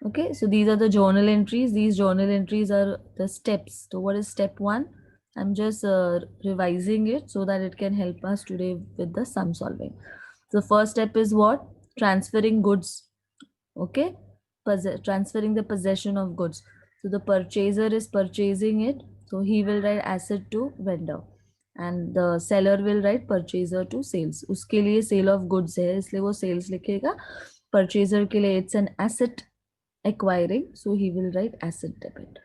Okay, so these are the journal entries. These journal entries are the steps. So what is step 1? I'm just revising it so that it can help us today with the sum solving. So first step is what? Transferring goods. Okay, transferring the possession of goods. So the purchaser is purchasing it, so he will write asset to vendor, and the seller will write purchaser to sales. उसके लिए sale of goods है, इसलिए वो sales लिखेगा. Purchaser के लिए it's an asset acquiring, so he will write asset debit.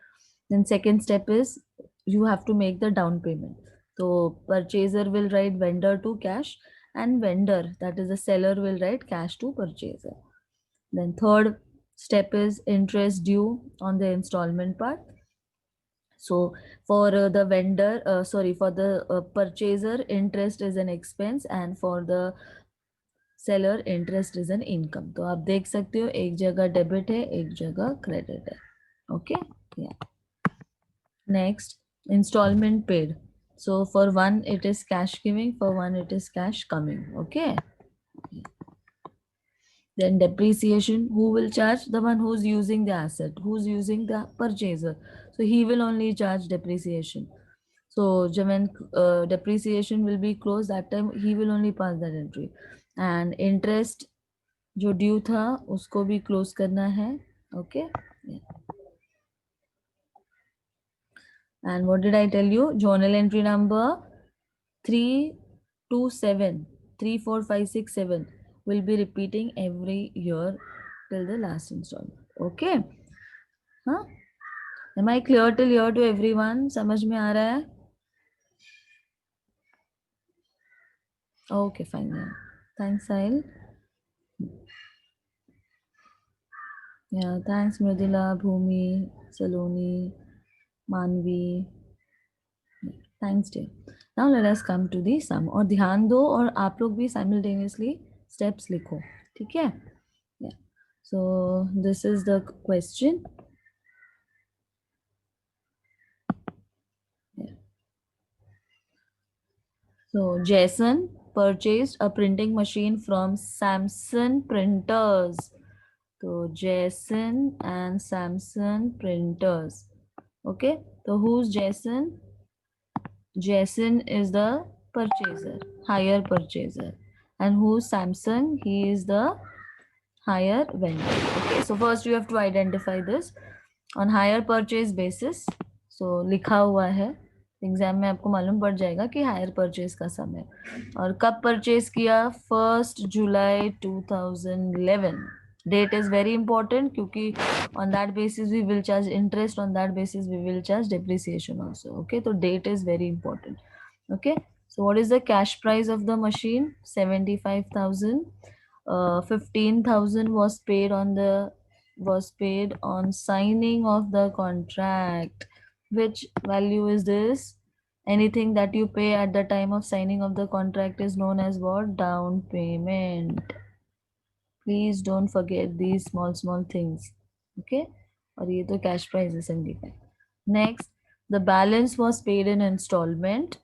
Then second step is you have to make the down payment. So purchaser will write vendor to cash, and vendor, that is the seller, will write cash to purchaser. Then third step is interest due on the installment part. So for the vendor, sorry, for the purchaser, interest is an expense, and for the seller, interest is an income. तो आप देख सकते हो एक जगह debit है, एक जगह क्रेडिट है. Okay, yeah. Next, installment paid. So for one it is cash giving, for one it is cash coming. Okay. Then depreciation, who will charge? The one who's using the asset, who's using the purchaser. So he will only charge depreciation. So when depreciation will be closed, that time he will only pass that entry. And interest जो due था उसको भी close करना है. Okay, and what did I tell you? Journal entry number 327, 34567 will be repeating every year till the last installment. Okay, हाँ, am I clear till here to everyone? समझ में आ रहा है? Okay, fine. Yeah. Thanks, Sahil. Yeah, thanks, Mridula, Bhumi, Saloni, Manvi. Thanks, dear. Now let us come to the sum. और ध्यान दो और आप लोग भी simultaneously steps लिखो. ठीक है? Yeah. So this is the question. Yeah. So Jason purchased a printing machine from Samsung Printers. So Jason and Samsung Printers. Okay. So who's Jason? Jason is the purchaser, higher purchaser. And who's Samsung? He is the higher vendor. Okay, so first you have to identify this on higher purchase basis. So लिखा हुआ है, exam में आपको मालूम पड़ जाएगा कि hire purchase का समय और कब परचेज किया. 1 जुलाई 2011. डेट इज वेरी इंपॉर्टेंट क्योंकि on that basis we will charge interest, on that basis we will charge depreciation also. Okay, तो date is very important. Okay, so what is the cash price of the machine? 75,000. 15,000 was paid on signing of the contract. Which value is this? Anything that you pay at the time of signing of the contract is known as what? Down payment. Please don't forget these small things. Okay, और ये तो cash price है 75. Next, the balance was paid in installment.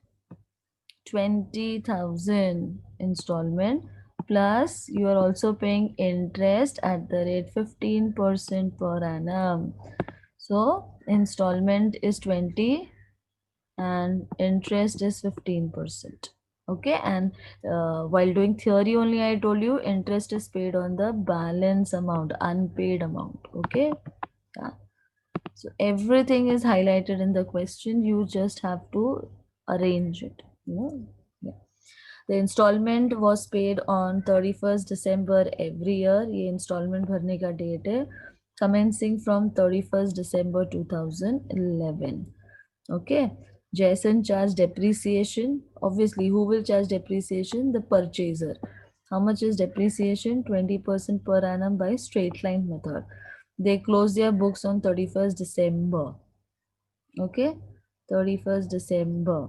20,000 installment, plus you are also paying interest at the rate 15% per annum. So installment is 20 and interest is 15%. Okay, and while doing theory only I told you interest is paid on the balance amount, unpaid amount. Okay, yeah. So everything is highlighted in the question, you just have to arrange it, you know. Yeah. The installment was paid on 31st December every year. ये installment भरने का date है commencing from 31st December 2011. Okay. Jason charged depreciation. Obviously, who will charge depreciation? The purchaser. How much is depreciation? 20% per annum by straight line method. They close their books on 31st December. Okay, 31st December.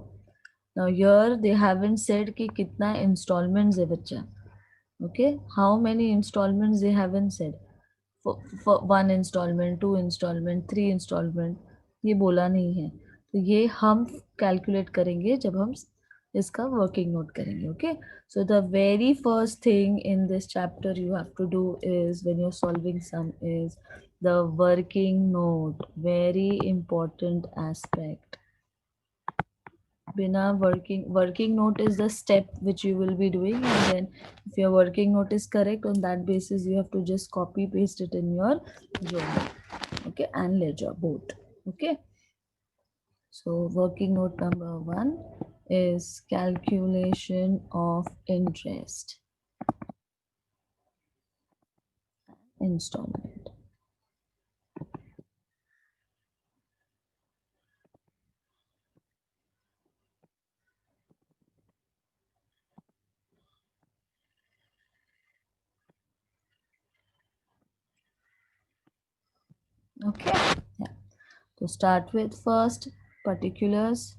Now here they haven't said कि कितना installments है बच्चा. Okay, how many installments they haven't said. For one installment, two installment, three installment, ये बोला नहीं है. तो ये हम कैलकुलेट करेंगे जब हम इसका वर्किंग नोट करेंगे. Okay, so the very first thing in this chapter you have to do is when you're solving sum is the working note. Very important aspect. Bina working note is the step which you will be doing, and then if your working note is correct, on that basis you have to just copy paste it in your journal, okay, and ledger both. Okay, so working note number 1 is calculation of interest installment. Okay, yeah, to start with, first particulars.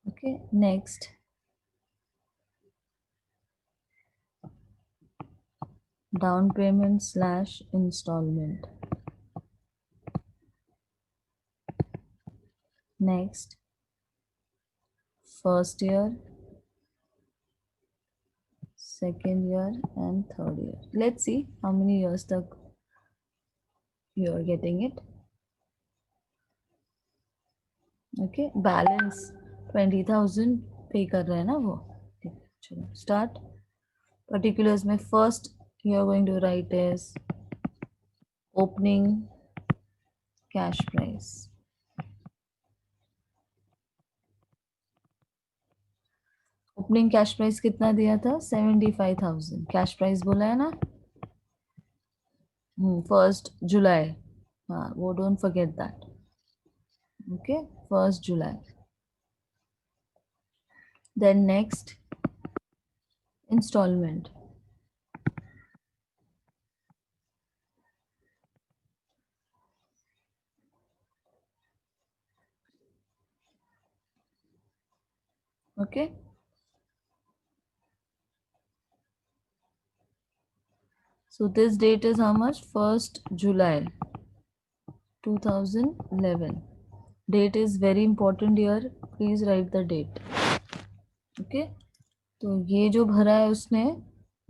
Okay, next down payment slash installment. Next, first year, second year, and third year. Let's see how many years tak you are getting it. Okay, balance 20,000 पे कर रहे हैं ना वो. ठीक है, चलो start. Particulars में first you are going to write is opening cash price. Opening cash price कितना दिया था? 75,000. कैश प्राइस बोला है ना? 1st July. हाँ, वो don't forget that. Okay, 1st July. Then next installment. Okay, so this date is how much? 1st July 2011. Date is very important here. Please write the date. Okay, तो ये जो भरा है उसने,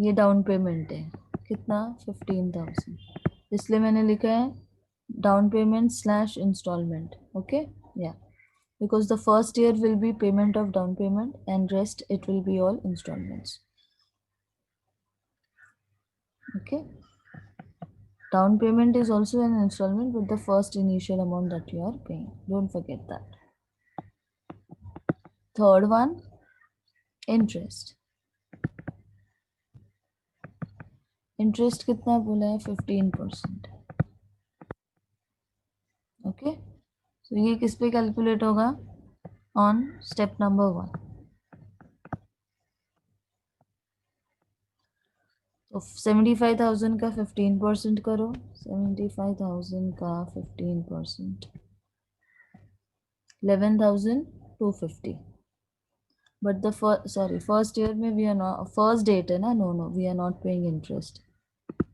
ये डाउन पेमेंट है. कितना? 15,000. इसलिए मैंने लिखा है down payment slash installment. Okay, या because the first year will be payment of down payment and rest it will be all installments. Okay, down payment is also an installment with the first initial amount that you are paying. Don't forget that. Third one, interest. Interest कितना बोला है? 15%. Okay, so ये किस पे calculate होगा? On step number 1. तो 75,000 का 15% करो. 75,000 का 15%, 11,250. But the first year में we are not, first date है ना? No, we are not paying interest.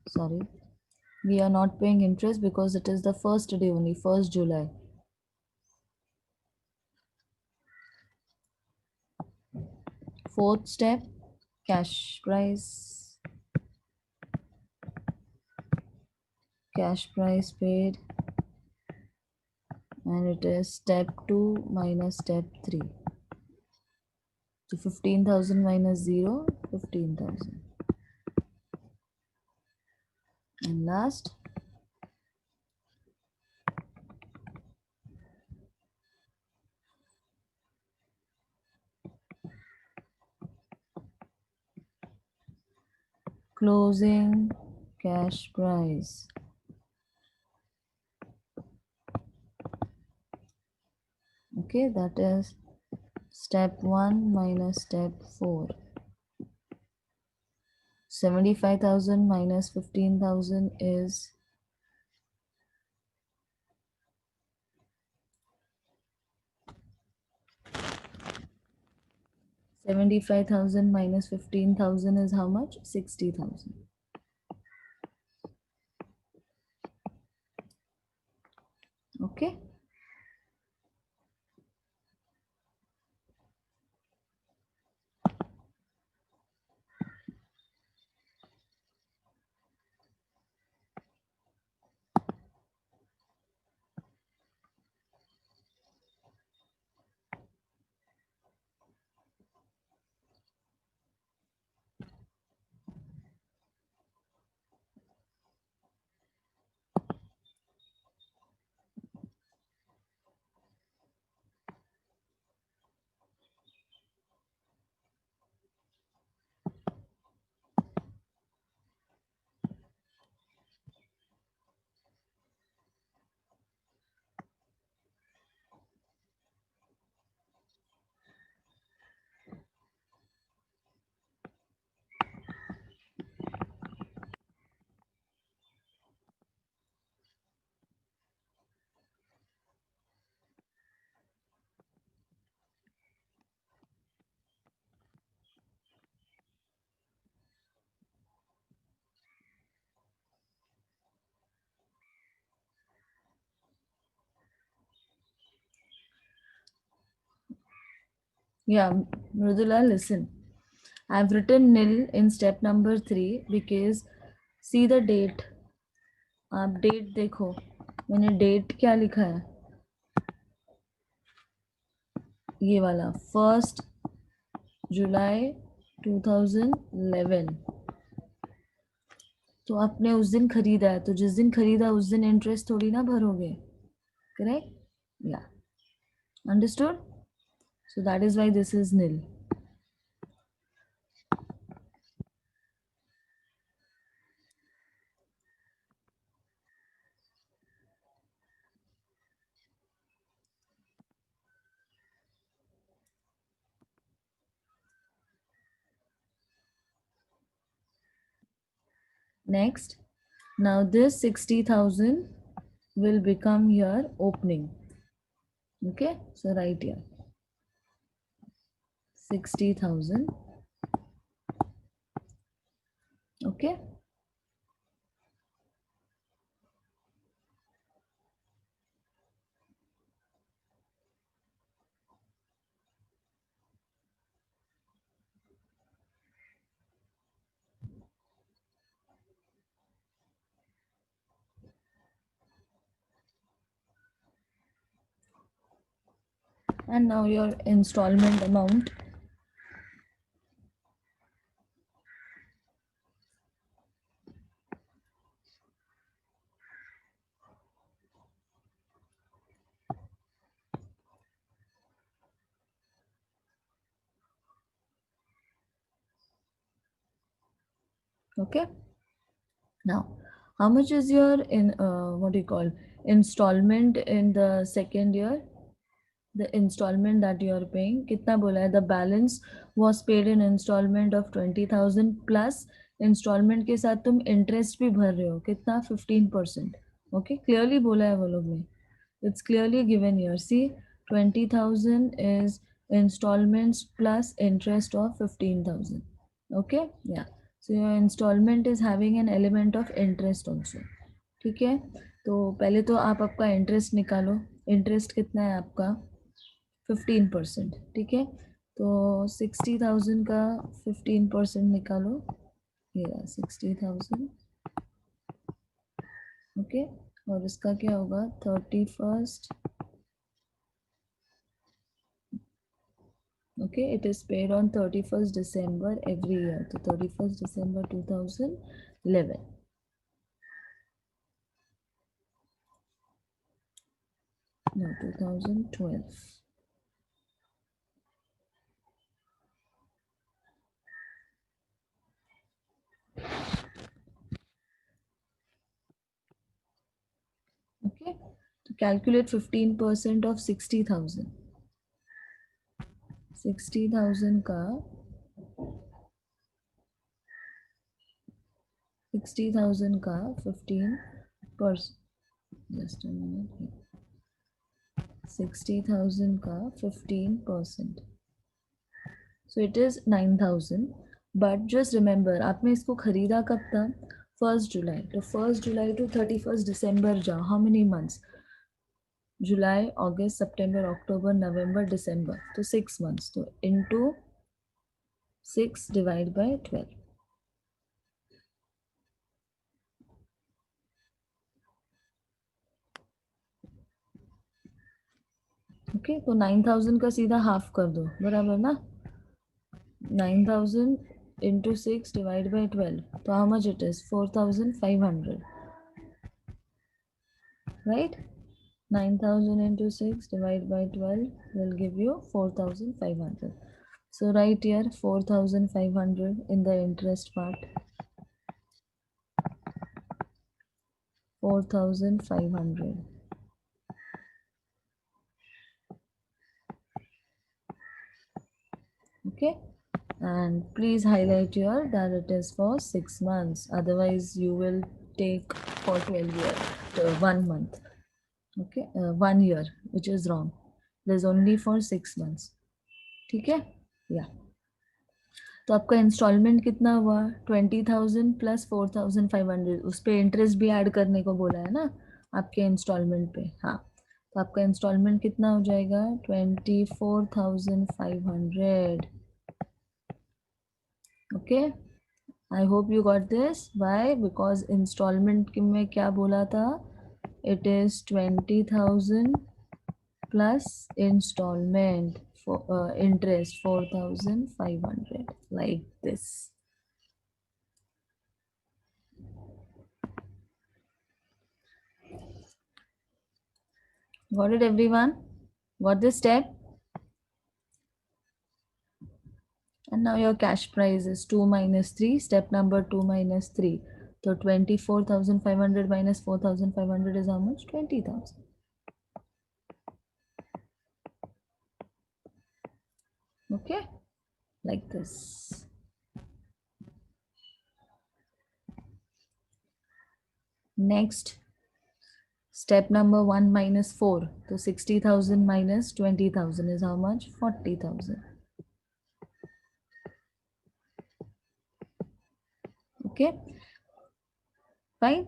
Sorry, we are not paying interest because it is the first day only, 1st July. Fourth step, cash price. Cash price paid, and it is step 2 minus step 3. So 15,000 minus 0, 15,000. And last, closing cash price. Okay, that is step 1 minus step 4. 75,000 minus 15,000 is 75,000 minus 15,000 is how much? 60,000. Okay. Yeah, Mridula, listen. I've written nil in step number 3 because see the date. आप date देखो, मैंने date क्या लिखा है, ये वाला 1 जुलाई 2011। तो आपने उस दिन खरीदा है, तो जिस दिन खरीदा उस दिन इंटरेस्ट थोड़ी ना भरोगे, करेक्ट? या, understood? So that is why this is nil. Next, now this 60,000 will become your opening. Okay, so write here 60,000. Okay, and now your installment amount. Okay, now how much is your in what do you call installment in the second year? The installment that you are paying कितना बोला है? The balance was paid in installment of 20,000 plus installment के साथ तुम interest भी भर रहे हो, कितना? 15%. Okay, clearly बोला है वो लोग ने, it's clearly given here. See, 20,000 is installments plus interest of 15,000. Okay, yeah, so your installment is having an element of interest also. ठीक है, तो पहले तो आप आपका इंटरेस्ट निकालो, इंटरेस्ट कितना है आपका? 15%. ठीक है, तो 60,000 का 15% निकालो, ये 60,000. ओके, और इसका क्या होगा? 31st. Okay, it is paid on 31st December every year. So 31st December 2011. No, 2012. Okay, to calculate 15% of 60,000. 60,000 का 60,000 का 15%. Just a minute. 60,000 का 15%. So it is 9,000. But just remember, आपने इसको खरीदा कब था? 1st July. तो 1st July to 31st December जाओ. How many months? July, August, September, October, November, December. तो 6 months. तो into 6 divide by 12. ओके, तो 9,000 का सीधा हाफ कर दो, बराबर ना? 9,000 into 6 divided by 12. So how much it is? 4,500. Right? 9,000 into 6 divided by 12 will give you 4,500. So write here 4,500 in the interest part. 4,500. Okay? And please highlight here that it is for 6 months. Otherwise, you will take for 12 years, 1 month. Okay, 1 year, which is wrong. There's only for 6 months. ठीक है? Yeah. तो आपका instalment कितना हुआ? 20,000 plus 4,500. उस पर interest भी add करने को बोला है ना आपके इंस्टॉलमेंट पे. हाँ, तो आपका इंस्टॉलमेंट कितना हो जाएगा? 24,500. Okay, I hope you got this. Why? Because installment में क्या बोला था? It is 20,000 plus installment for interest 4,500, like this. Got it, everyone? Got this step? And now your cash price is 2 minus 3. Step number 2 minus 3. So 24,500 minus 4,500 is how much? 20,000. Okay, like this. Next, step number 1 minus 4. So 60,000 minus 20,000 is how much? 40,000. Okay, fine.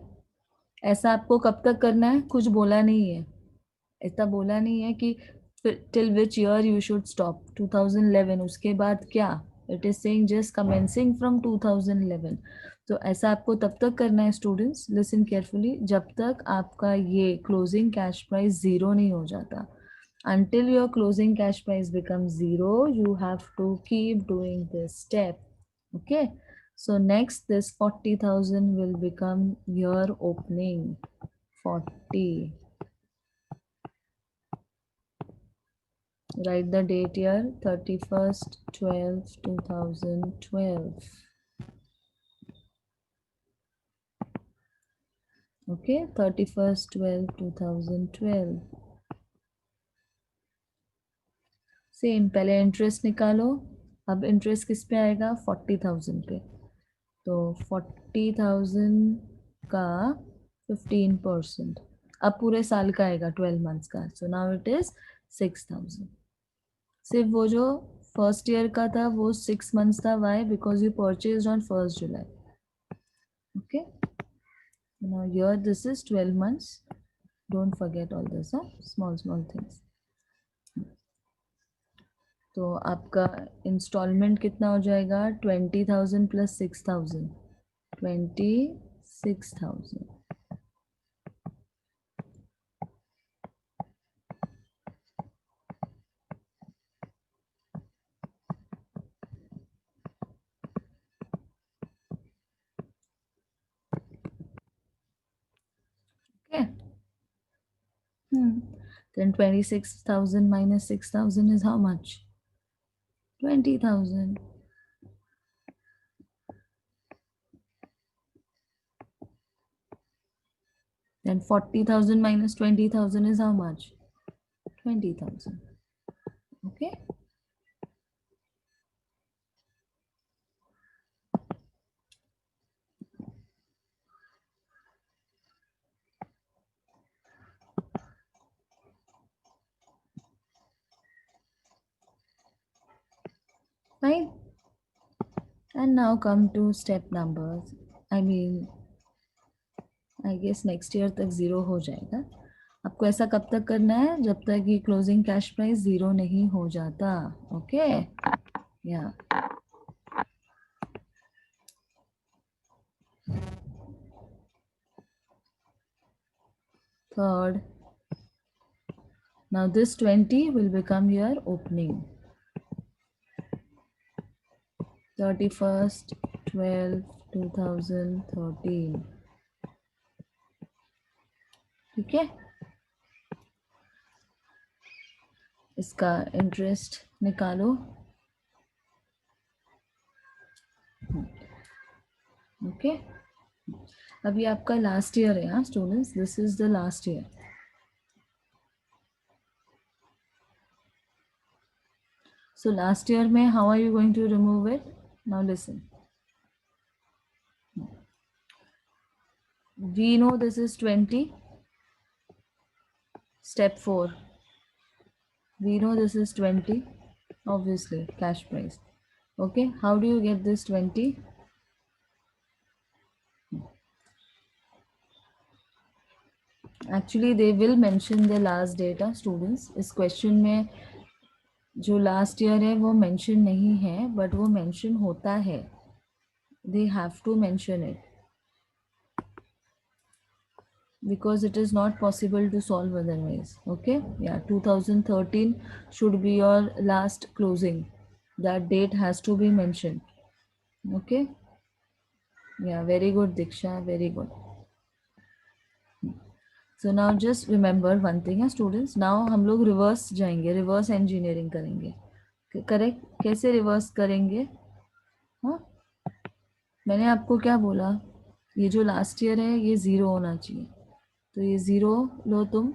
ऐसा आपको कब तक करना है? कुछ बोला नहीं है. ऐसा बोला नहीं है कि till which year you should stop. 2011. उसके बाद क्या? It is saying just commencing from 2011. तो ऐसा आपको तब तक करना है स्टूडेंट्स. Listen carefully. जब तक आपका ये क्लोजिंग कैश प्राइस 0 नहीं हो जाता. Until your closing cash price becomes 0, you have to keep doing this step. Okay. So next, this 40,000 will become your opening. 40. Write the date here, 31st 12 2012. Okay, 31st 12 2012. Same, पहले interest निकालो. अब interest किस पे आएगा? 40,000 पे. तो 40,000 का 15%. अब पूरे साल का आएगा, 12 मंथ्स का. So now it is 6,000. सिर्फ वो जो फर्स्ट ईयर का था वो 6 मंथ्स था. Why? Because you purchase on 1st July. Okay, now here this is 12 months. Don't forget all this, huh? Small things. तो आपका इंस्टॉलमेंट कितना हो जाएगा? 20,000 plus 6,000. 26,000. Okay. Then 26,000 minus 6,000 is how much? 20,000. Then 40,000 minus 20,000 is how much? 20,000. Okay. Fine. And now come to step numbers. I mean, I guess next year तक zero हो जाएगा. आपको ऐसा कब तक करना है? जब तक ये क्लोजिंग कैश प्राइस जीरो नहीं हो जाता. ओके, या third, now this 20 will become your opening. 31st 12 2013. ठीक है, इसका इंटरेस्ट निकालो. ओके, अभी आपका लास्ट ईयर है. हाँ students, this is the last year. So last year में how are you going to remove it? Now listen. We know this is 20. Step 4. We know this is 20. Obviously, cash price. Okay, how do you get this 20? Actually, they will mention the last data, students. इस question में जो last year है वो mention नहीं है, but वो mention होता है. They have to mention it. Because it is not possible to solve otherwise. Okay, yeah, 2013 should be your last closing. That date has to be mentioned. Okay, yeah, very good Diksha, very good. So now just remember one thing है students. Now हम लोग reverse जाएंगे, reverse engineering करेंगे. Correct? कैसे reverse करेंगे? हाँ, मैंने आपको क्या बोला? ये जो लास्ट ईयर है ये ज़ीरो होना चाहिए, तो ये ज़ीरो लो तुम.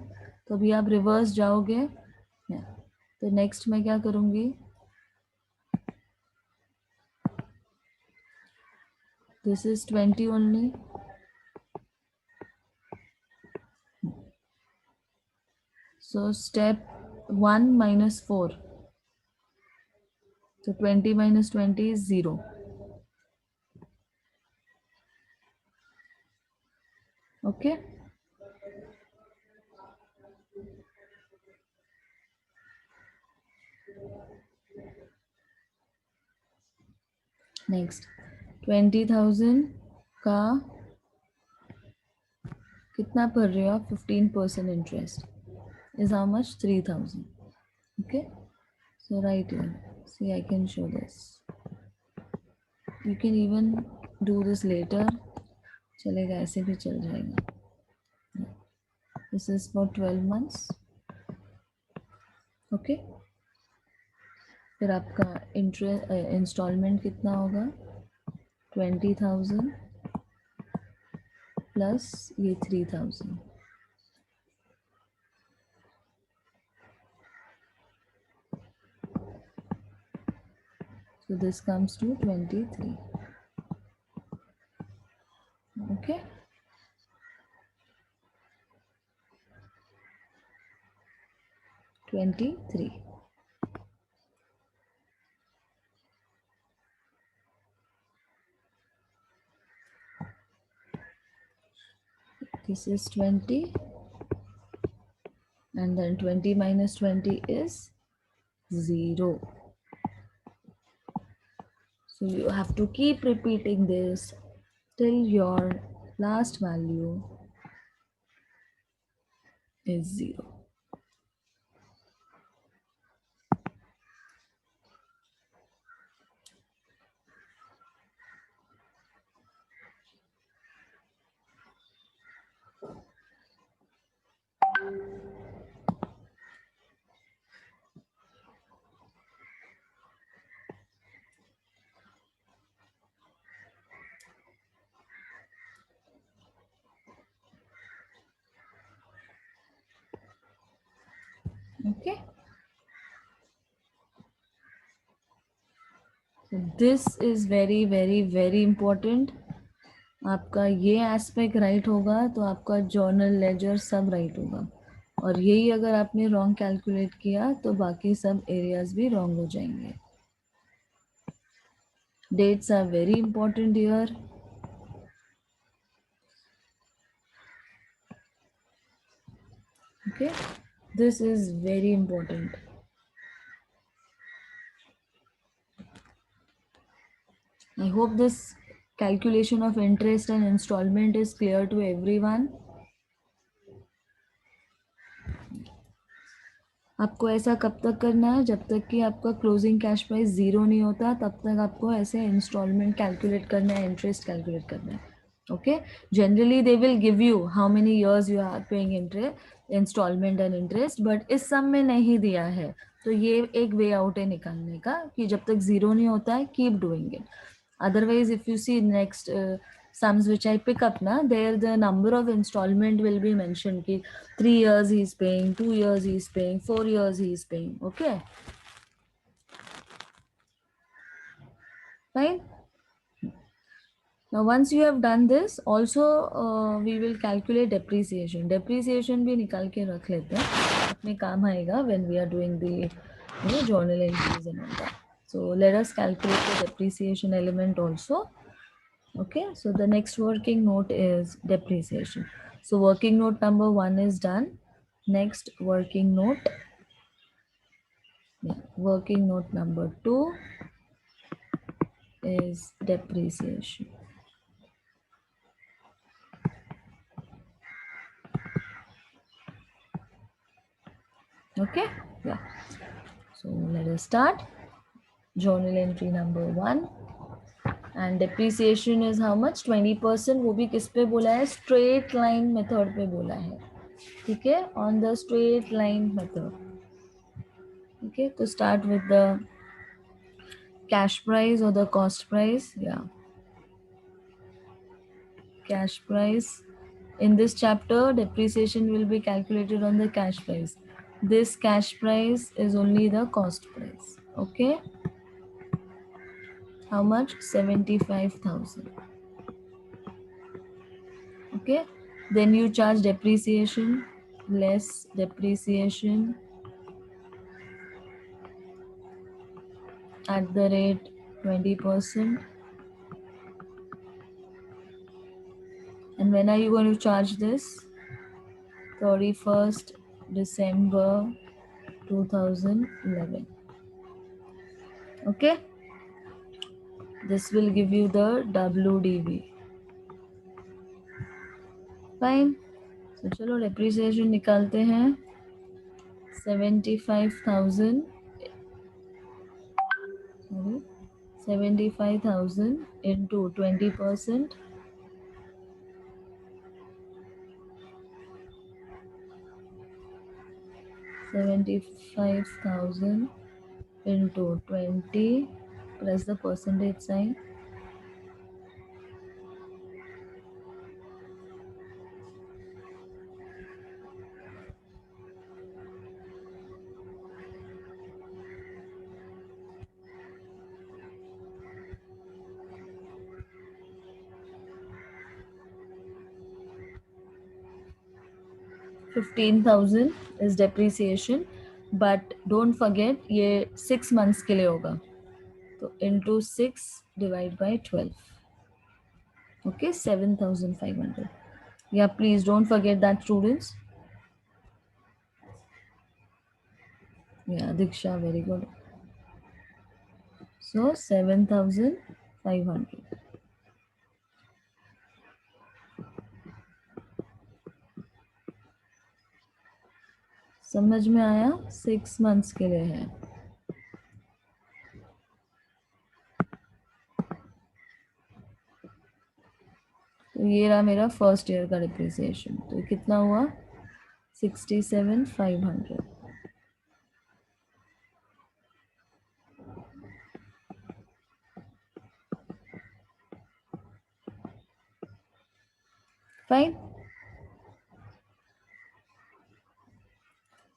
तो अभी आप रिवर्स जाओगे, तो नेक्स्ट मैं क्या करूँगी? This is 20 only. So step 1 minus 4. So 20 minus 20 is 0. Okay. Next, 20,000 का कितना भर रहे हो आप? 15% interest is how much? 3,000. Okay. So right here, see, I can show this. You can even do this later. चलेगा, ऐसे भी चल जाएगा. This is for 12 months. Okay. फिर आपका इंटरेस्ट इंस्टॉलमेंट कितना होगा? 20,000 प्लस ये 3,000. So this comes to 23. Okay. $23. This is 20, and then 20 minus 20 is 0. So you have to keep repeating this till your last value is 0. Okay. So this is very very very important. आपका ये aspect right होगा तो आपका journal ledger सब right होगा, और यही अगर आपने रॉन्ग कैलकुलेट किया तो बाकी सब एरियाज भी रॉन्ग हो जाएंगे. Dates are very important here. Okay, this is very important. I hope this calculation of interest and installment is clear to everyone. आपको ऐसा कब तक करना है, जब तक कि आपका क्लोजिंग कैश प्राइस ज़ीरो नहीं होता, तब तक आपको ऐसे इंस्टॉलमेंट कैलकुलेट करना है, इंटरेस्ट कैलकुलेट करना है. Okay, generally they will give you how many years you are paying interest, installment and interest, but इस सम में नहीं दिया है. तो ये एक वे आउट है निकालने का कि जब तक ज़ीरो नहीं होता है, keep doing it. Otherwise, if you see next sums which I pick up, na, there the number of installment will be mentioned. Ki 3 years he is paying, 2 years he is paying, 4 years he is paying. Okay, fine. Now, once you have done this, also we will calculate depreciation. Depreciation भी निकाल के रख लेते हैं, अपने काम आएगा when we are doing the journal entries and all that. So let us calculate the depreciation element also. Okay, so the next working note is depreciation. So working note number 1 is done. Next working note, working note number 2 is depreciation. Okay, yeah. So let us start. Journal entry number 1. And depreciation is how much? 20%. वो भी किस पे बोला है? Straight line method पे बोला है. ठीक है, on the straight line method. Okay, to start with the cash price or the cost price. Yeah, cash price. In this chapter, depreciation will be calculated on the cash price. This cash price is only the cost price. Okay, how much? 75,000. Okay, then you charge depreciation less depreciation at the rate 20%. And when are you going to charge this? 31st December 2011. Okay, this will give you the WDV. Fine. So चलो depreciation निकालते हैं. 75,000. Sorry, 75,000 into 20%. 75,000 into 20. Press the percentage sign. 15,000 is depreciation, but don't forget ये 6 months के लिए होगा. तो into 6 divide by 12. Okay, 7,500. Yeah, please don't forget that, students. Yeah, Diksha, very good. So 7,500. समझ में आया? 6 months के लिए है. तो ये रहा मेरा फर्स्ट ईयर का डिप्रिसिएशन. तो कितना हुआ? 67,500. Fine.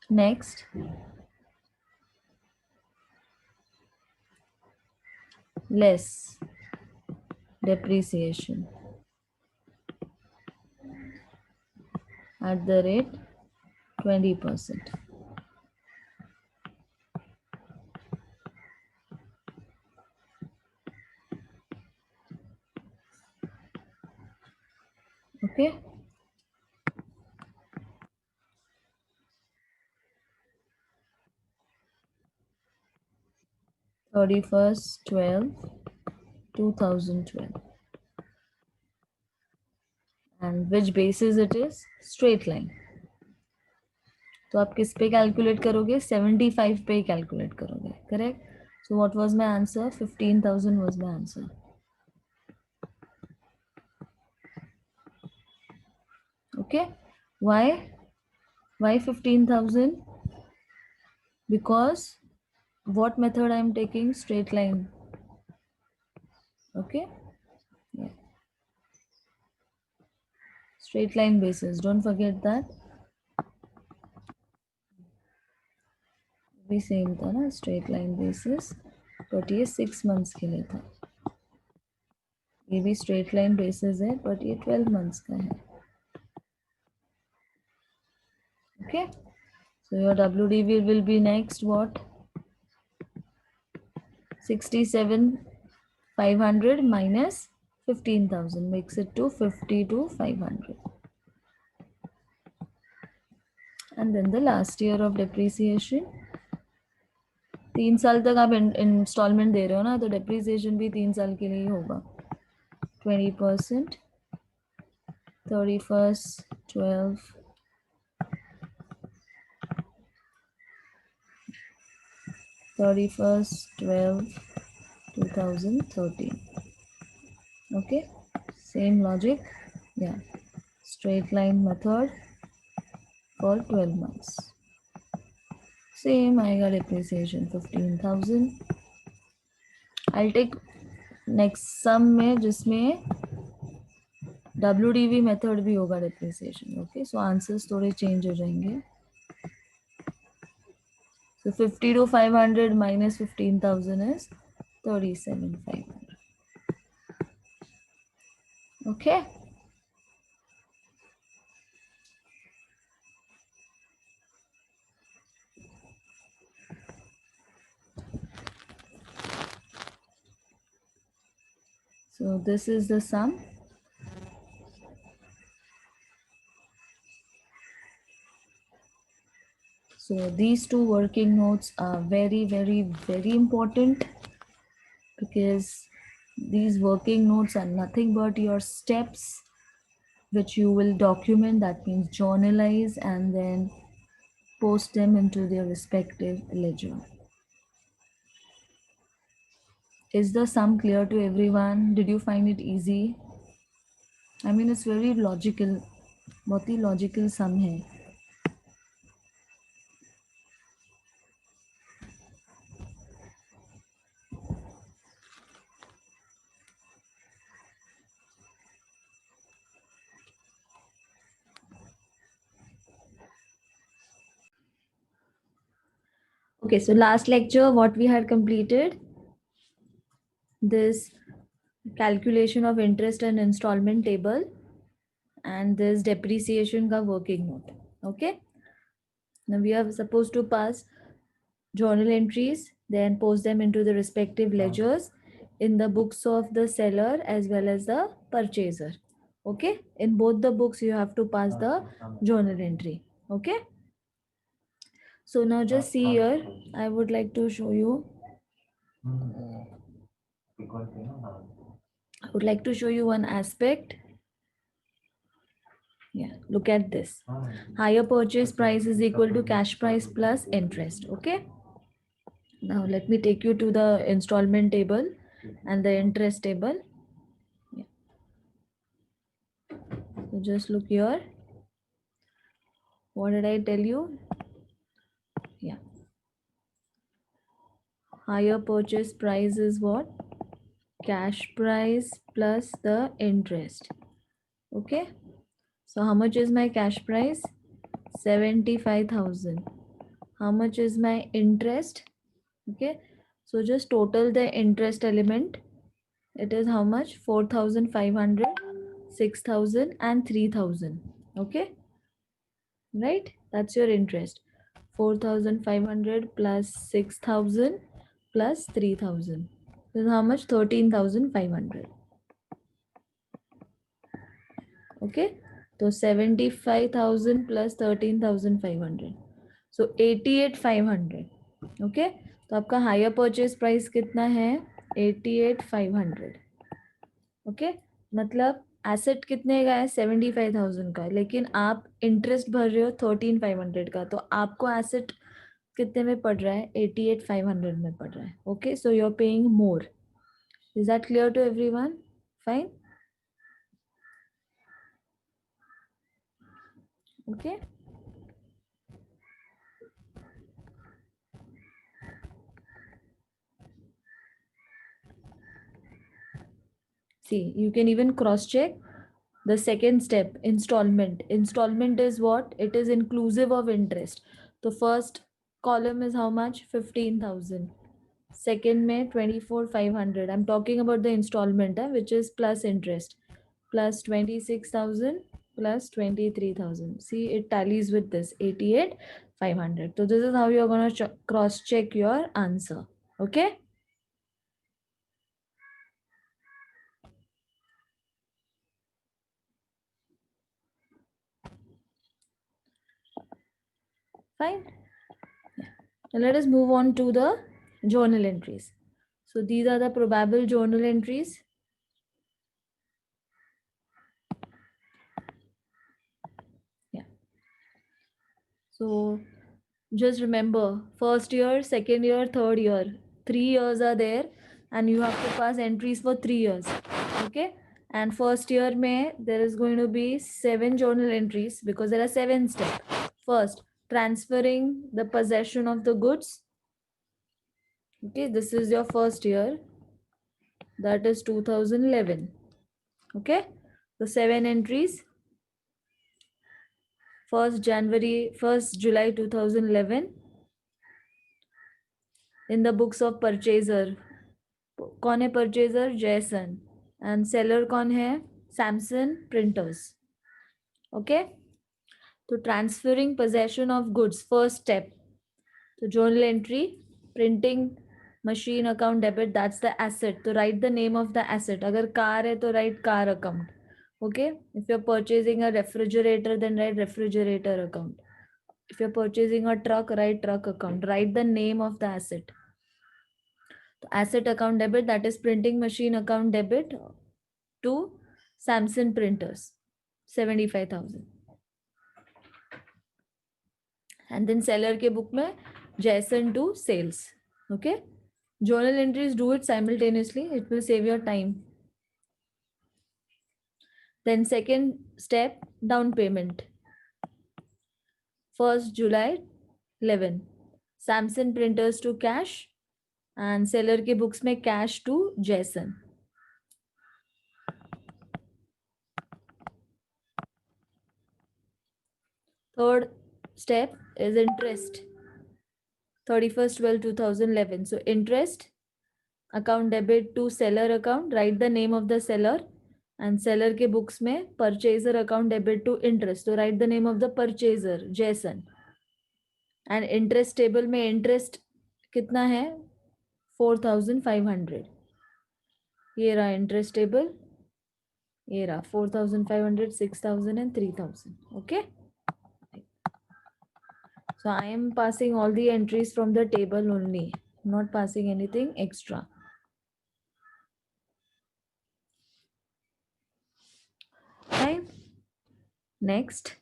Next, less depreciation at the rate 20%. Okay. (31st 12/2012). And which basis it is? Straight line. तो आप किस पे कैलकुलेट करोगे? 75 पे कैलकुलेट करोगे, correct? So what was my answer? 15,000 was my answer. Okay. Why? Why 15,000? Because what method I am taking? Straight line. Okay. Yeah. Straight line basis. Don't forget that. भी same था ना, straight line basis, but ये 6 months के लिए था. ये भी straight line basis है, बट ये 12 मंथ्स का है. Okay. So your WDV will be next what? 67,500 minus 15,000 makes it to 52,500. And then the last year of depreciation. 3 साल तक आप इंस्टॉलमेंट दे रहे हो ना, तो डेप्रिसिएशन भी 3 साल के लिए ही होगा. 20%, 31st 12 31st 12/2013. Okay, same logic. Yeah, straight line method for 12 months. Same, I got depreciation 15,000. I'll take next sum में जिसमें WDV method भी होगा depreciation. Okay, so answers थोड़े change हो जाएंगे. So 52,500 minus 15,000 is 37,500. Okay. So this is the sum. So these two working notes are very, very, very important, because these working notes are nothing but your steps which you will document, that means journalize, and then post them into their respective ledger. Is the sum clear to everyone? Did you find it easy? I mean, it's very logical. बहुत ही logical sum है. Okay, so last lecture, what we had completed, this calculation of interest and installment table, and this depreciation ka working note. Okay, now we are supposed to pass journal entries, then post them into the respective ledgers in the books of the seller as well as the purchaser. Okay, in both the books you have to pass the journal entry. Okay, so now just see here, I would like to show you. I would like to show you one aspect. Yeah, look at this. Higher purchase price is equal to cash price plus interest. Okay. Now let me take you to the installment table and the interest table. Yeah. So just look here. What did I tell you? Yeah. Higher purchase price is what? Cash price plus the interest. Okay. So how much is my cash price? 75,000. How much is my interest? Okay, so just total the interest element. It is how much? 4,500, 6,000 and 3,000. Okay, right? That's your interest. 4,500 plus 6,000 plus 3,000. This is how much? 13,500. Okay, तो 75,000 plus 13,500, so 88,500. Okay, तो आपका hire purchase price कितना है? 88,500. Okay, मतलब asset कितने का है? 75,000 का, लेकिन आप इंटरेस्ट भर रहे हो 13,500 का, तो आपको एसेट कितने में पड़ रहा है? 88,500 में पड़ रहा है. Okay, so you are paying more. Is that clear to everyone? Fine. Okay, see, you can even cross check the second step, installment. Installment is what? It is inclusive of interest. So first column is how much? 15,000. Second में 24,500. I'm talking about the installment, which is plus interest, plus 26,000 plus 23,000. See, it tallies with this 88,500. So this is how you're going to cross check your answer. Okay. Fine. Now let us move on to the journal entries. So these are the probable journal entries. Yeah. So just remember, first year, second year, third year, 3 years are there, and you have to pass entries for 3 years. Okay. And first year may there is going to be 7 journal entries because there are 7 steps. First, transferring the possession of the goods. Okay, this is your first year. That is 2011. Okay, so 7 entries. 1st July 2011. In the books of purchaser, कौन है purchaser? Jason. And seller कौन है? Samson Printers. Okay, तो transferring possession of goods, first step. So journal entry, printing machine account debit, that's the asset. So write the name of the asset. अगर car है तो write car account. Okay, if you're purchasing a refrigerator, then write refrigerator account. If you're purchasing a truck, write truck account. Write the name of the asset. So asset account debit, that is printing machine account debit to Samson Printers, 75,000. And then seller के book में Jason to sales. Okay, journal entries, do it simultaneously, it will save your time. Then second step, down payment. 1st July 11, Samson Printers to cash, and seller के books में cash to Jason. Third step is interest. 31st 12 2011. So interest account debit to seller account. Write the name of the seller, and seller के books में purchaser account debit to interest. So write the name of the purchaser, Jason. And interest table में interest कितना है? 4,500. ये रहा interest table. ये रहा 4,500, 6,000 and 3,000. Okay. So I am passing all the entries from the table only, not passing anything extra. Fine. Next.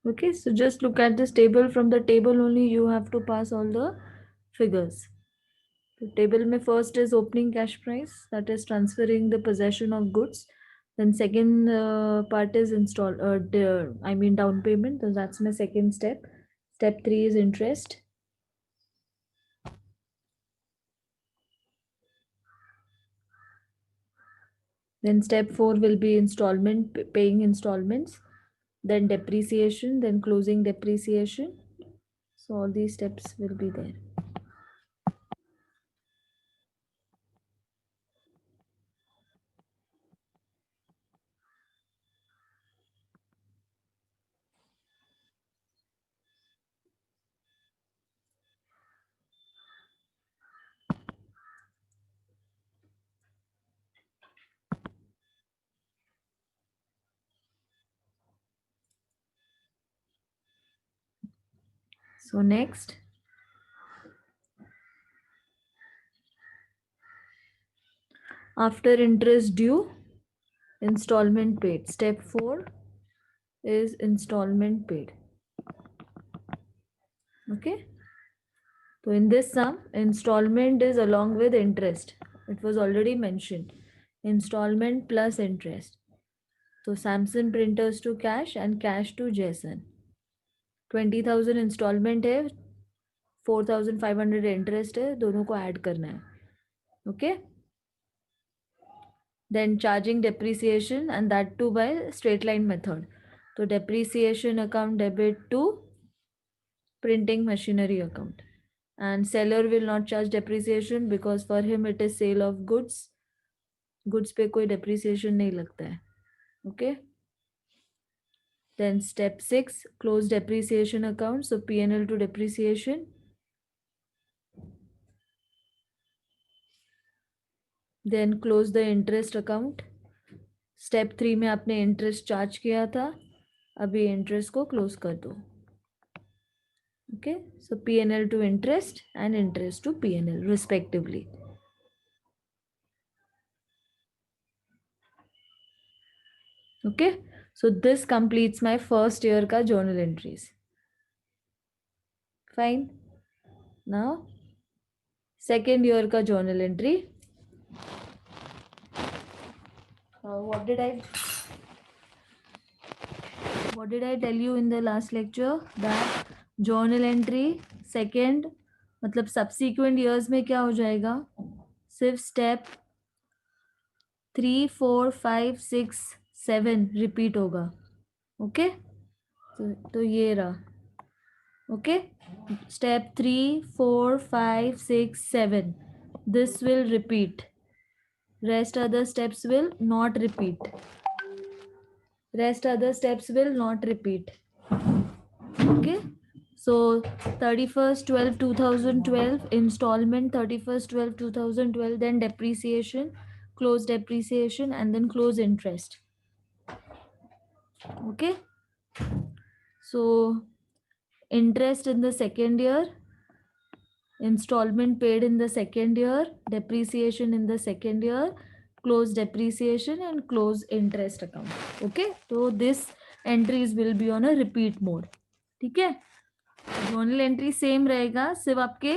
Okay, so just look at this table. From the table only you have to pass all the figures. The table mein first is opening cash price, that is transferring the possession of goods. Then second part is down payment. So that's my second step. Step 3 is interest. Then step 4 will be installment, paying installments. then depreciation, then closing depreciation. So all these steps will be there. So next, after interest due, installment paid. Step 4 is installment paid. Okay. So in this sum, installment is along with interest. It was already mentioned. Installment plus interest. So Samsung printers to cash and cash to Jason. 20,000 installment है, 4,500 interest है, दोनों को add करना है. Okay. Then charging depreciation and that too by straight line method. तो depreciation account debit to printing machinery account. And seller will not charge depreciation because for him it is sale of goods. Goods पे कोई depreciation नहीं लगता है. Okay. Then step 6, close depreciation account. So P&L to depreciation. Then close the interest account. Step 3 में आपने interest charge किया था, अभी interest को close कर दो. Okay. So P&L to interest and interest to P&L respectively. Okay. So this completes my first year का journal entries. Fine. Now second year का journal entry. What did I tell you in the last lecture? That journal entry second मतलब subsequent years में क्या हो जाएगा? सिर्फ step 3, 4, 5, 6, 7 repeat होगा. Okay? तो ये रहा. Okay? Step 3, 4, 5, 6, 7. This will repeat. Rest other steps will not repeat. Rest other steps will not repeat. Okay. So 31st 12 2012 installment, 31st 12 2012, then depreciation, close depreciation, and then close interest. Okay. So interest in the second year, installment paid in the second year, depreciation in the second year, close depreciation and close interest account. Okay. So this entries will be on a repeat mode. ठीक है. journal entry same रहेगा, सिर्फ आपके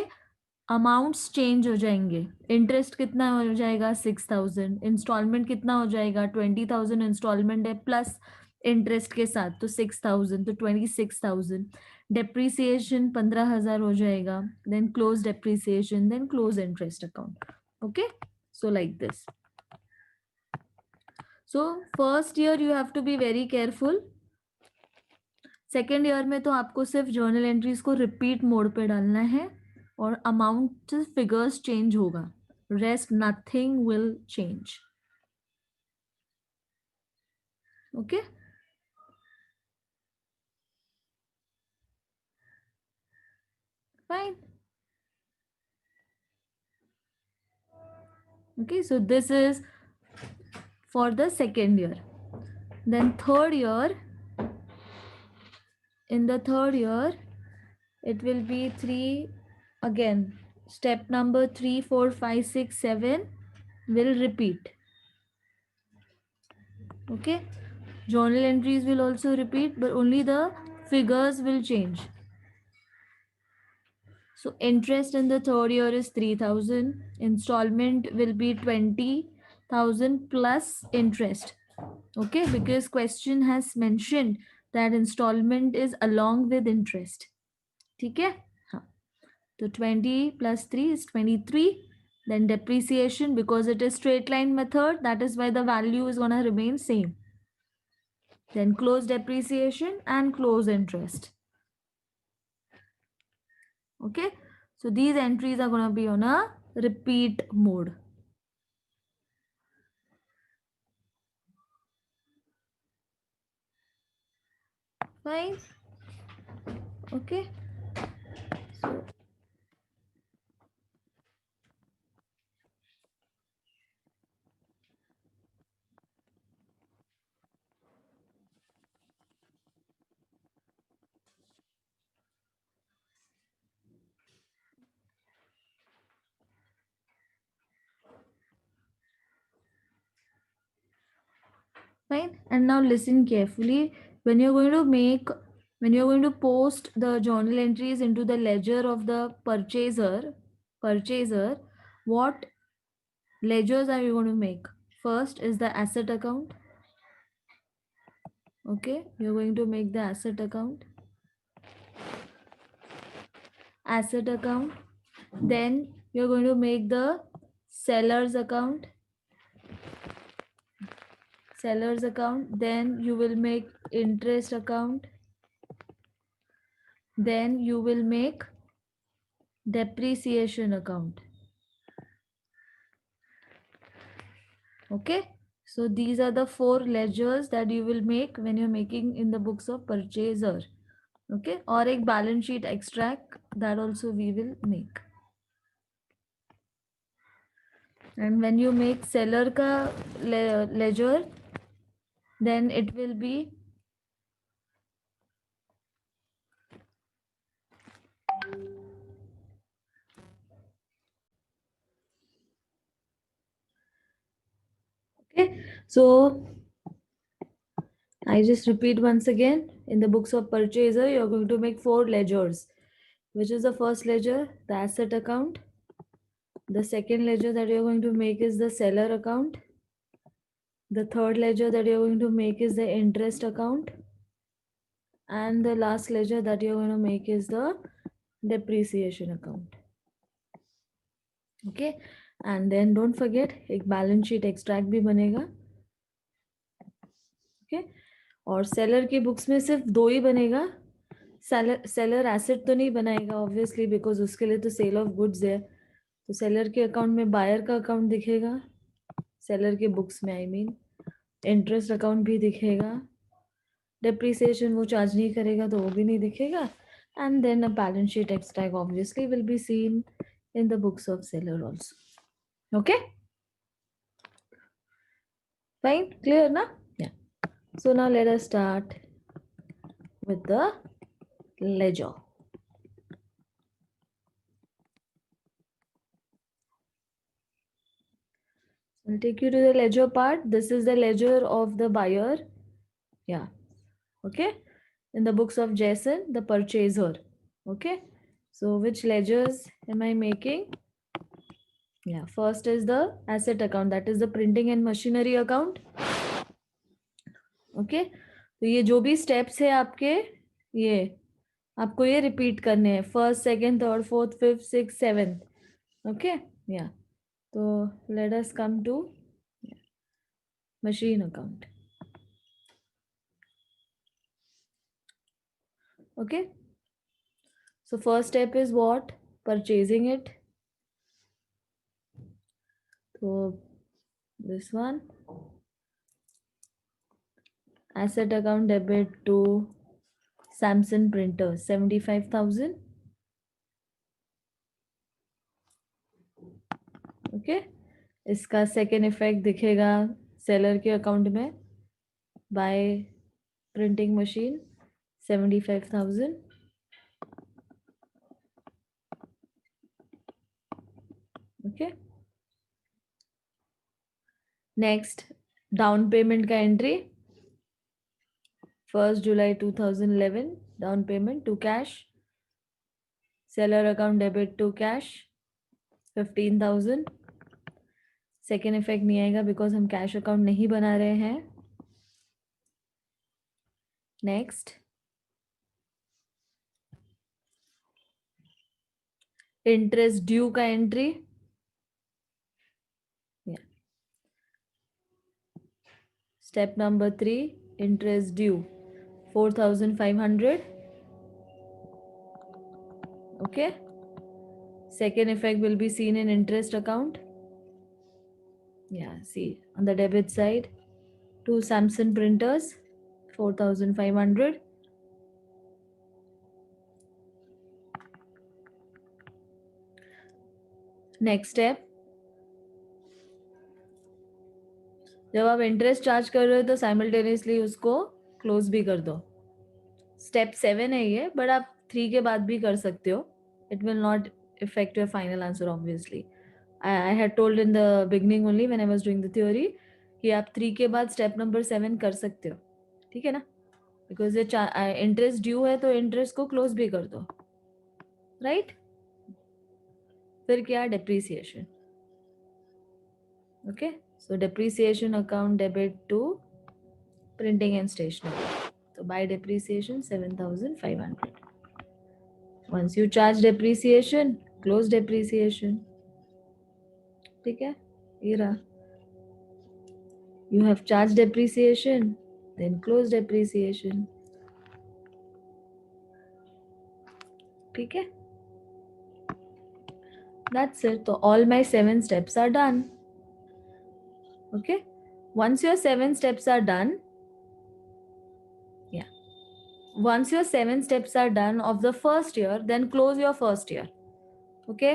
amounts change हो जाएंगे. Interest कितना हो जाएगा 6,000, इंस्टॉलमेंट कितना हो जाएगा 20,000 इंस्टॉलमेंट है प्लस इंटरेस्ट के साथ तो 6,000 तो 26,000. डेप्रिसिएशन 15,000 हो जाएगा. Then close depreciation, then close interest account. Okay. So like this. So first year you have to be very careful. Second year में तो आपको सिर्फ जर्नल एंट्रीज को रिपीट मोड पे डालना है और अमाउंट फिगर्स चेंज होगा. Rest nothing will change. Okay. Fine. Okay, so this is for the second year. Then third year, in the third year, it will be 3 again. Step number 3, 4, 5, 6, 7 will repeat. Okay, journal entries will also repeat, but only the figures will change. So interest in the third year is 3,000. Installment will be 20,000 plus interest. Okay, because question has mentioned that installment is along with interest. ठीक है. हाँ. So 20 plus 3 is 23. Then depreciation, because it is straight line method, that is why the value is gonna remain same. then close depreciation and close interest. Okay, so these entries are going to be on a repeat mode. Fine. Okay, so fine. And now listen carefully. When you're going to make, when you're going to post the journal entries into the ledger of the purchaser, what ledgers are you going to make? First is the asset account. Okay, you're going to make the asset account. Asset account. Then you're going to make the seller's account. Seller's account. Then you will make interest account. Then you will make depreciation account. Okay, so these are the 4 ledgers that you will make when you're making in the books of purchaser. Okay, or a balance sheet extract, that also we will make. And when you make seller ka ledger, then it will be okay. So I just repeat once again, in the books of purchaser you're going to make 4 ledgers. Which is the first ledger? The asset account. The second ledger that you're going to make is the seller account. The third ledger that you're going to make is the interest account. And the last ledger that you're going to make is the depreciation account. Okay, and then don't forget एक balance sheet extract भी बनेगा. Okay, और seller की books में सिर्फ 2 ही बनेगा. Seller asset तो नहीं बनाएगा ऑब्वियसली, बिकॉज उसके लिए तो सेल ऑफ गुड्स है. तो सेलर के अकाउंट में बायर का अकाउंट दिखेगा, सेलर के बुक्स में आई मीन. इंटरेस्ट अकाउंट भी दिखेगा. डेप्रिसिएशन वो चार्ज नहीं करेगा तो वो भी नहीं दिखेगा. And then a balance sheet extract obviously will be seen in the books of seller also. Okay, fine, clear na? Yeah, so now let us start with the ledger. I'll take you to the ledger part. This is the ledger of the buyer. Yeah, okay, in the books of Jason, the purchaser. Okay, so which ledgers am I making? Yeah, first is the asset account, that is the printing and machinery account. Okay, तो ये जो भी steps है आपके, ये आपको ये repeat करने हैं. First, second, third, fourth, fifth, six, seventh. Okay, या तो let us come to machine account. Okay, so first step is what? Purchasing it. So this one, asset account debit to Samsung printer 75,000. Okay, इसका second effect दिखेगा seller के account में, bye printing machine 75,000. Okay, next down payment का entry. 1st July 2011, down payment to cash. Seller account debit to cash 15,000. Second effect नहीं आएगा because हम cash account नहीं बना रहे हैं. नेक्स्ट, इंटरेस्ट ड्यू का entry. Step number 3, interest due 4,500. Okay. Second effect will be seen in interest account. Yeah, see on the debit side, two Samsung printers, 4,500. Next step, जब आप interest charge कर रहे हो तो साइमल्टेनियसली उसको close भी कर दो. स्टेप 7 है ये, बट आप 3 के बाद भी कर सकते हो. It will not effect your final answer obviously. I had told in the beginning only when I was doing the theory कि आप 3 के बाद स्टेप नंबर 7 कर सकते हो. ठीक है ना, बिकॉज ये इंटरेस्ट ड्यू है तो इंटरेस्ट को क्लोज भी कर दो. राइट. फिर क्या, depreciation. Okay, so depreciation account debit to printing and stationery. So by depreciation 7,500. Once you charge depreciation, close depreciation. ठीक है, ये रहा. You have charged depreciation, then close depreciation. ठीक है. That's it. So all my 7 steps are done. Okay. Once your 7 steps are done, once your 7 steps are done of the first year, then close your first year. Okay.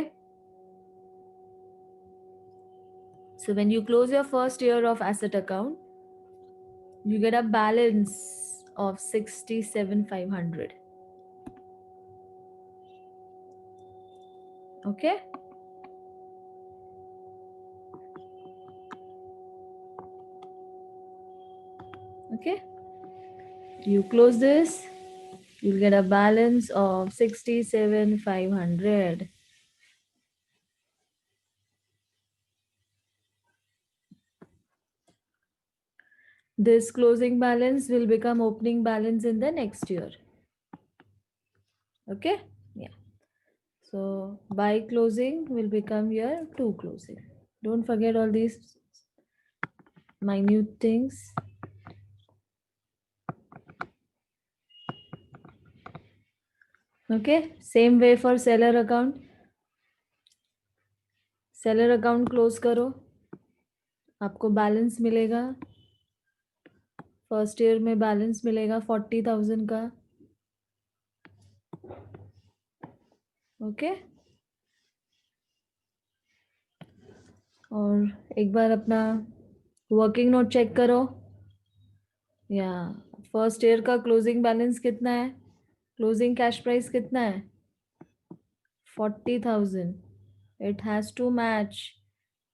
So when you close your first year of asset account, you get a balance of 67,500. Okay. Okay. You close this, you'll get a balance of 67,500. This closing balance will become opening balance in the next year. Okay. Yeah. So by closing will become your to closing. Don't forget all these minute things. Okay. Same way for seller account. Seller account close करो, आपको balance मिलेगा. First year में balance मिलेगा 40,000 का. Okay. और एक बार अपना working note check करो. या फर्स्ट ईयर का क्लोजिंग बैलेंस कितना है, क्लोजिंग कैश प्राइस कितना है, 40,000. It has to match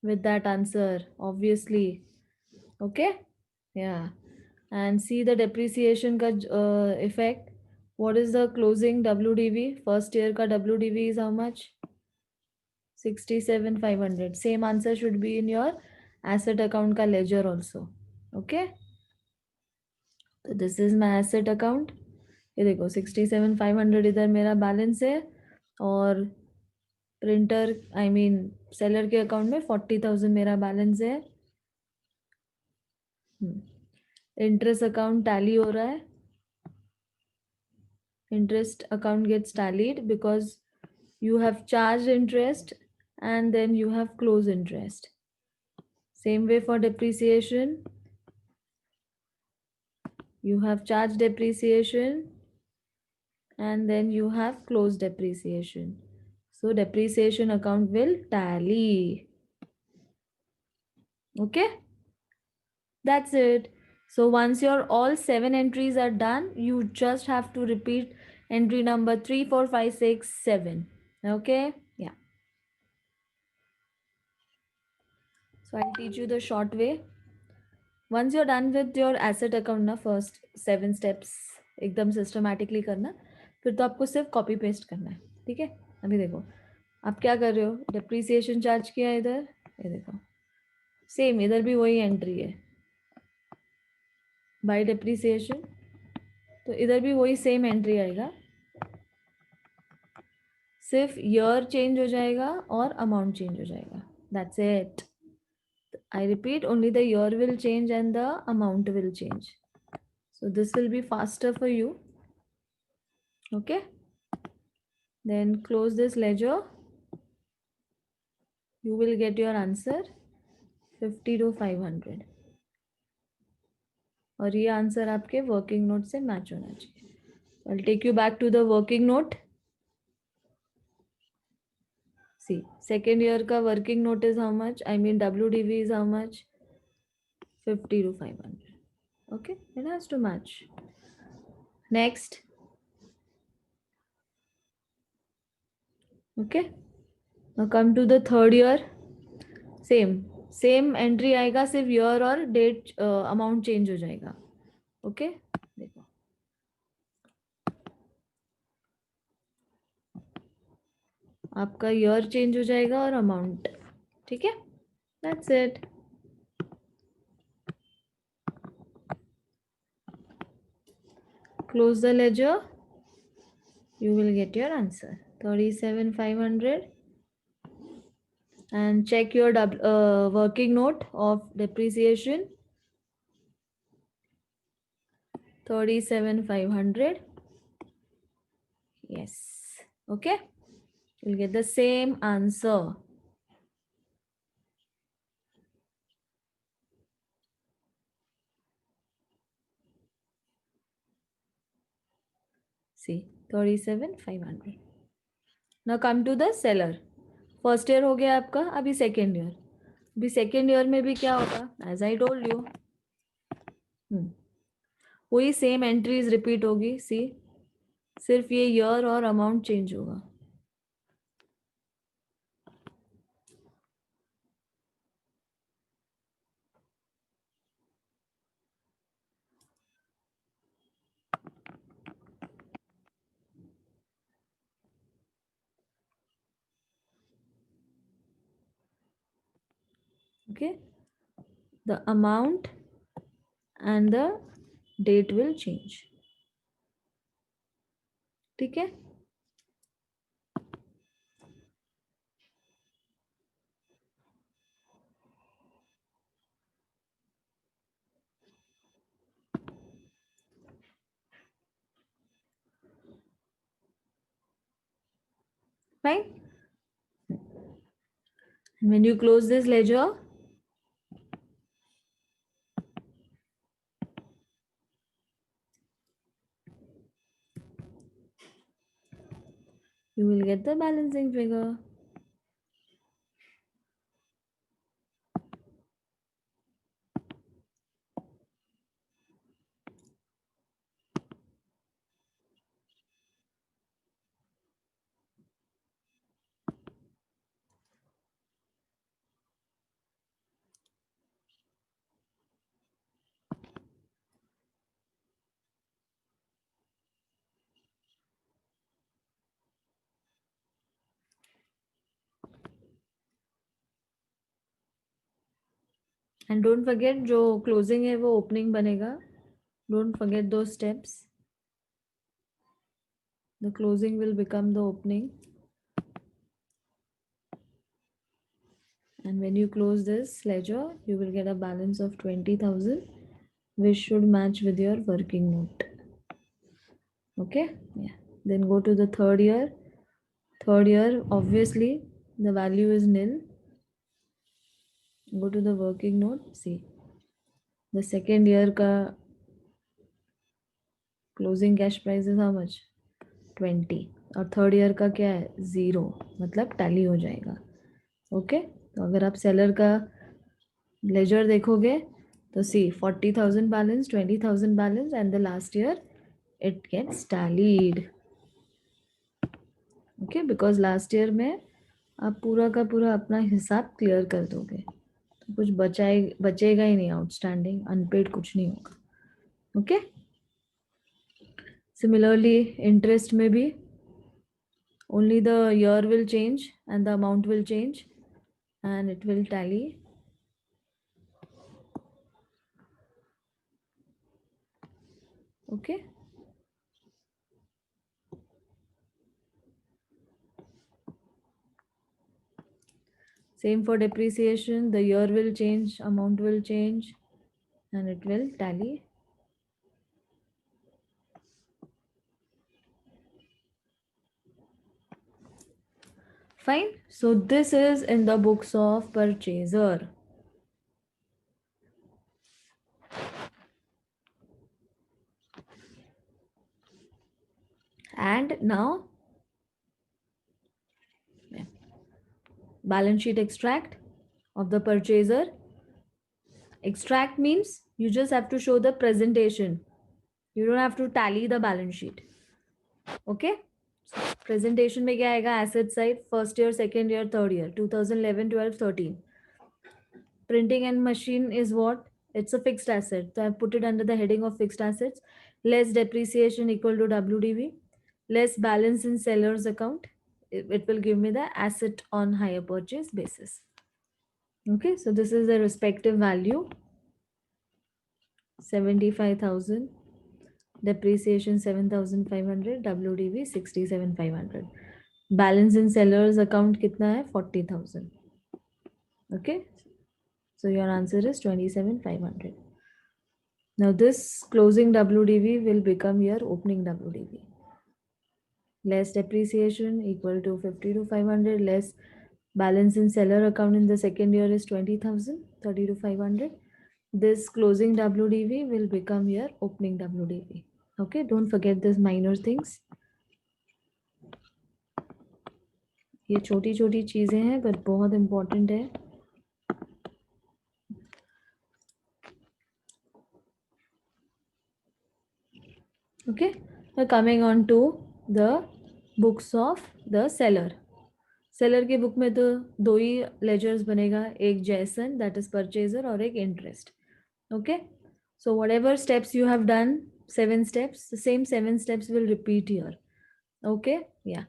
with that answer obviously. Okay. Yeah. And see the depreciation ka effect. What is the closing WDV? First year ka WDV is how much? 67,500. Same answer should be in your asset account ka ledger also. Okay. So this is my asset account. ये देखो 67,500 इधर मेरा balance है, और printer I mean seller के account में 40,000 मेरा balance है. इंटरेस्ट अकाउंट टैली हो रहा है. Interest account gets tallied because you have charged interest and then you have closed interest. Same way for depreciation. You have charged depreciation and then you have closed depreciation. So depreciation account will tally. Okay. That's it. So once your all 7 entries are done, you just have to repeat entry number 3, 4, 5, 6, 7. Okay. Yeah. So I'll teach you the short way. Once you're done with your asset account ना, first 7 steps एकदम systematically करना, फिर तो आपको सिर्फ copy paste करना है. ठीक है. अभी देखो आप क्या कर रहे हो, डेप्रीसिएशन चार्ज किया इधर, ये देखो सेम इधर भी वही एंट्री है बाय डेप्रीसिएशन, तो इधर भी वही सेम एंट्री आएगा, सिर्फ ईयर चेंज हो जाएगा और अमाउंट चेंज हो जाएगा. That's it. I repeat, only the year will change and the amount will change. So this will be faster for you. Okay. Then close this ledger. You will get your answer 50 to 500. और ये answer आपके working note से match होना चाहिए. I'll take you back to the working note. See, second year का working note is how much? I mean WDV is how much? 50 to 500. Okay, it has to match. Next. Okay. Now come to the third year. Same entry आएगा, सिर्फ year और date amount change हो जाएगा. Okay देखो, आपका year change हो जाएगा और अमाउंट. ठीक है, that's it. Close the ledger. You will get your answer 37,500 and check your working note of depreciation 37,500. Yes, okay, you'll get the same answer. See, 37,500. Now come to the seller. First year हो गया आपका, अभी second year. अभी second year में भी क्या होगा, as I told you, वही सेम एंट्रीज रिपीट होगी. सी, सिर्फ ये ईयर और अमाउंट चेंज होगा. Okay, the amount and the date will change. ठीक है. Fine. When you close this ledger, you will get the balancing figure. And don't forget, जो closing है वो opening बनेगा. Don't forget those steps. The closing will become the opening. And when you close this ledger, you will get a balance of 20,000, which should match with your working note. Okay, yeah. Then go to the third year. Third year, obviously, the value is nil. Go to the working note. See, the second year ka closing cash price is how much? 20. और third year का क्या है? 0. मतलब tally हो जाएगा. Okay, तो अगर आप सेलर का लेजर देखोगे तो सी 40,000 balance, 20,000 balance and the last year it gets tallied. Okay, because last year में आप पूरा का पूरा अपना हिसाब क्लियर कर दोगे, तो कुछ बचेगा ही नहीं, आउटस्टैंडिंग अनपेड कुछ नहीं होगा. ओके, सिमिलरली इंटरेस्ट में भी only the year will change and the amount will change and it will tally. Okay, same for depreciation, the year will change, amount will change and it will tally. Fine. So this is in the books of purchaser. And now balance sheet extract of the purchaser. Extract means you just have to show the presentation. You don't have to tally the balance sheet. Okay. Presentation में क्या आएगा? Asset side, first year, second year, third year, 2011, 12, 13. Printing and machine is what? It's a fixed asset. So I put it under the heading of fixed assets. Less depreciation equal to WDV. Less balance in seller's account. It will give me the asset on hire purchase basis. Okay, so this is the respective value. 75,000. Depreciation 7,500. WDV 67,500. Balance in seller's account कितना है? 40,000. Okay, so your answer is 27,500. Now this closing WDV will become your opening WDV. Less depreciation equal to 50 to 500, less balance in seller account in the second year is 20,000, 30 to 500. This closing WDV will become your opening WDV. Okay, don't forget these minor things. ये छोटी छोटी चीजें हैं but बहुत important है. Okay, now coming on to the books of the seller. Seller के book में तो दो ही लेजर्स बनेगा, एक जैसन दैट इज परचेजर और एक interest. Okay, so whatever steps you have done, 7 steps, the same 7 steps will repeat here. Okay, yeah,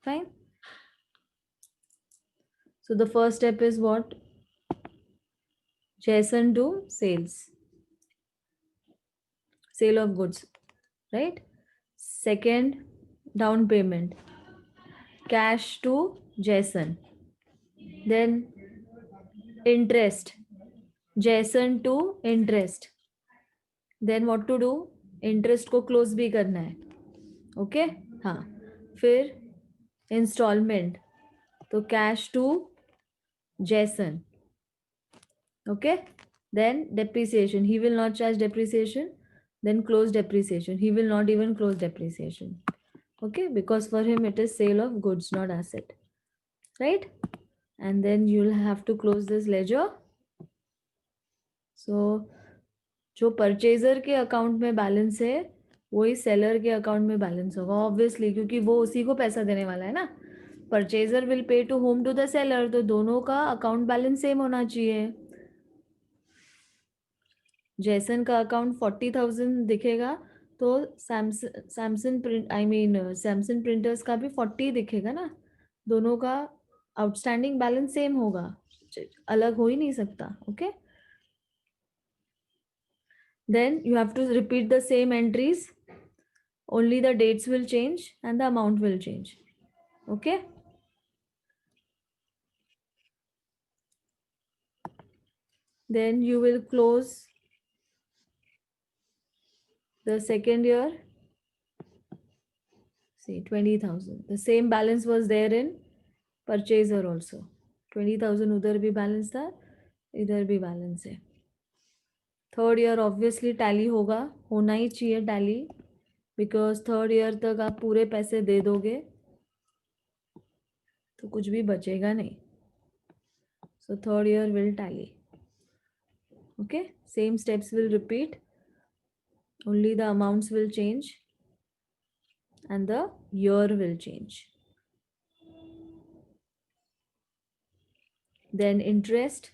fine. So the first step is what? Jason do sale of goods, right? Second, down payment, cash to Jason. Then interest, Jason to interest. Then what to do? Interest को close भी करना है. ओके, हाँ. फिर installment, तो cash to Jason. Okay, then depreciation, he will not charge depreciation. Then close depreciation, he will not even close depreciation. Okay, because for him it is sale of goods, not asset, right? And then you'll have to close this ledger. So जो purchaser के account में balance है वही seller के account में balance होगा, obviously, क्योंकि वो उसी को पैसा देने वाला है ना. Purchaser will pay to whom to the seller, तो दोनों का अकाउंट बैलेंस सेम होना चाहिए. जैसन का अकाउंट 40,000 दिखेगा तो सैमसंग प्रिंटर्स का भी 40 दिखेगा ना. दोनों का आउटस्टैंडिंग बैलेंस सेम होगा, अलग हो ही नहीं सकता. Okay, then you have to repeat the same entries, only the dates will change and the amount will change. Okay, then you will close the second year. See, 20,000, the same balance was there in purchaser also. 20,000 उधर भी balance था, इधर भी balance है. Third year obviously tally होगा, होना ही चाहिए tally, because third year तक आप पूरे पैसे दे दोगे तो कुछ भी बचेगा नहीं. So third year will tally. Okay, same steps will repeat, only the amounts will change and the year will change. Then interest,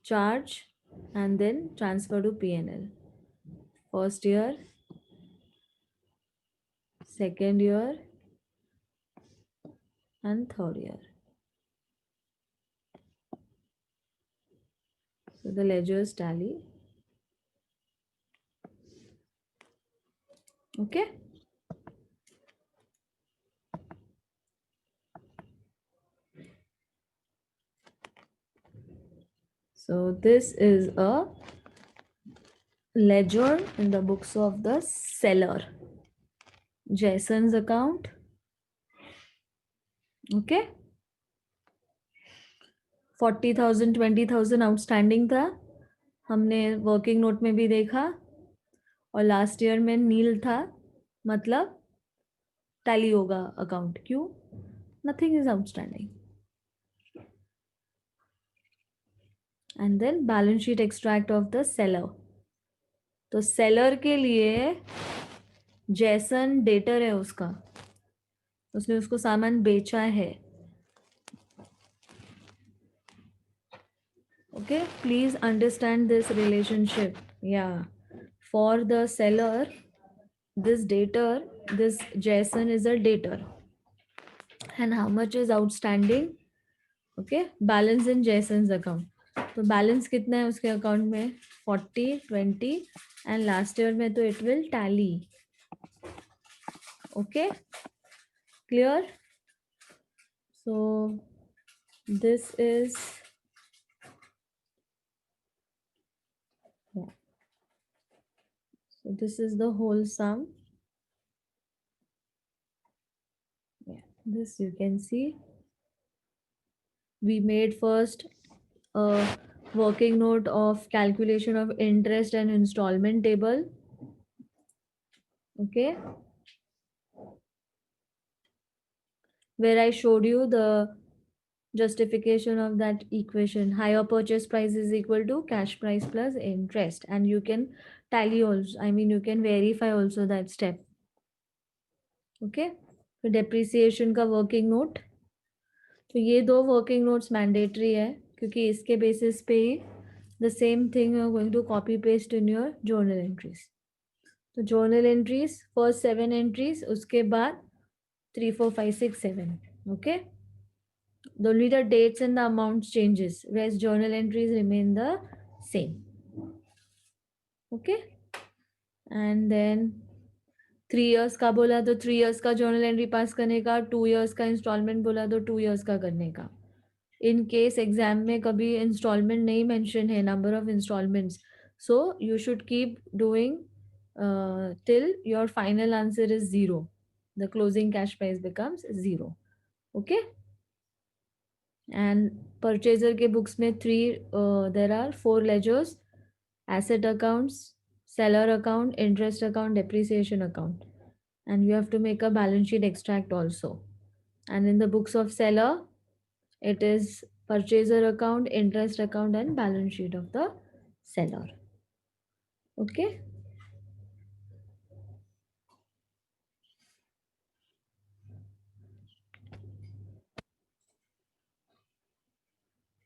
charge, and then transfer to P&L. First year, second year, and third year. So the ledgers tally. Okay. So this is a ledger in the books of the seller. Jason's account, okay 40,000 20,000 outstanding था, हमने working note में भी देखा, और last year में नील था, मतलब tally होगा अकाउंट, क्यों? Nothing is outstanding. And then balance sheet extract of the seller. तो सेलर के लिए जैसन डेटर है उसका, उसने उसको सामान बेचा है. Okay, please understand this relationship. Yeah, for the seller, this debtor, this Jason is a debtor. And how much is outstanding? Okay, balance in Jason's account. तो बैलेंस कितना है उसके अकाउंट में? 40 20 एंड लास्ट ईयर में तो it will tally. Okay clear? So this is so this is the whole sum. Yeah, this you can see. We made first a working note of calculation of interest and installment table. Okay, where I showed you the justification of that equation. Higher purchase price is equal to cash price plus interest, and you can tally also, I mean you can verify also that step. Okay, so depreciation का working note. तो ये दो working notes mandatory है, क्योंकि इसके basis पे ही the same thing you are going to copy paste in your journal entries. तो जर्नल एंट्रीज फर्स्ट 7 एंट्रीज, उसके बाद 3 4 5 6 7. Okay, only the dates and the amounts changes, whereas journal entries remain the same. Okay, and then 3 years का बोला तो 3 years का journal entry पास करने का, 2 years का इंस्टॉलमेंट बोला तो 2 years का करने का. इन केस एग्जाम में कभी इंस्टॉलमेंट नहीं मेंशन है, number of installments, so you should keep doing till your final answer is 0. The closing cash price becomes 0. Okay, and purchaser के books में there are 4 ledgers: asset accounts, seller account, interest account, depreciation account, and you have to make a balance sheet extract also. And in the books of seller, it is purchaser account, interest account, and balance sheet of the seller. Okay,